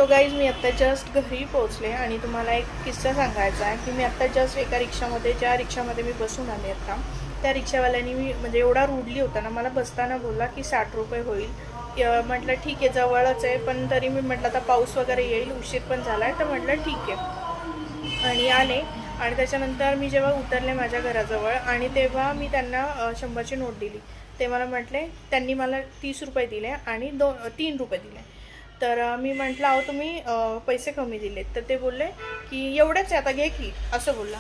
So guys, मी आत्ता just घरी पोहोचले आणि तुम्हाला एक किस्सा सांगायचा आहे की मी आत्ता जस्ट एका रिक्षामध्ये, ज्या रिक्षामध्ये मी बसून आले आता, त्या रिक्षावाल्याने मी म्हणजे एवढा रूडली होता ना, मला बसताना बोलला की 60 रुपये होईल. म्हटलं ठीक आहे, जवळच आहे, पण तरी मी म्हटलं आता पाऊस वगैरे येईल, उशीर पण झाला आहे, तर म्हटलं ठीक आहे आणि आले. आणि त्याच्यानंतर मी जेव्हा उतरले माझ्या घराजवळ आणि तेव्हा मी त्यांना 100ची नोट दिली. ते मला म्हटले, त्यांनी मला 30 रुपये दिले आणि 3 रुपये दिले. तर मी म्हटलं, अहो तुम्ही पैसे कमी दिलेत. तर ते बोलले की एवढेच आहे, आता घे की, असं बोलला.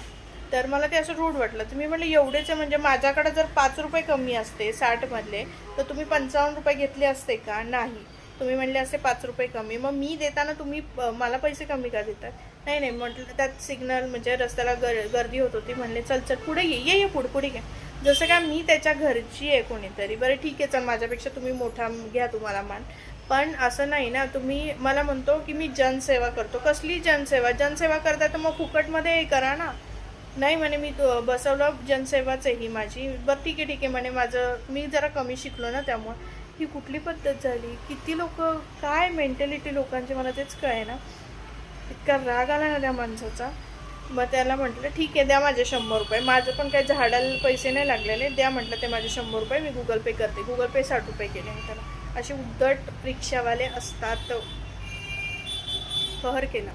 तर मला ते असं रूढ वाटलं. तर मी म्हटलं एवढेच आहे म्हणजे माझ्याकडे जर 5 रुपये कमी असते 60मधले, तर तुम्ही 55 रुपये घेतले असते का? नाही, तुम्ही म्हणले असते 5 रुपये कमी. मग मी देताना तुम्ही मला पैसे कमी का देतात? नाही नाही म्हटलं, त्यात सिग्नल म्हणजे रस्त्याला गर्दी होत होती. म्हणले चल चल पुढे ये पुढे घ्या. जसं काय मी त्याच्या घरची आहे कोणीतरी. बरं ठीक आहे, चल माझ्यापेक्षा तुम्ही मोठा घ्या, तुम्हाला मान. पण असं नाही ना, तुम्ही मला म्हणतो की मी जनसेवा करतो. कसली जनसेवा? जनसेवा करता तर मग फुकटमध्ये हे करा ना. नाही म्हणे, मी बसवलं, जनसेवाच आहे ही माझी. बरं ठीक आहे म्हणे, मी जरा कमी शिकलो ना, त्यामुळे. ही कुठली पद्धत झाली? किती लोक, काय मेंटॅलिटी लोकांची, मला तेच कळे ना. इतका राग आला ना त्या माणसाचा. मग त्याला म्हटलं ठीक आहे, द्या माझे 100 रुपये. माझं पण काही झाडाला पैसे नाही लागलेले, द्या म्हटलं ते माझे 100 रुपये, मी गुगल पे करते. गुगल पे 60 रुपये केले मी त्याला. असे उद्धट रिक्षावाले असतात. कहर केला.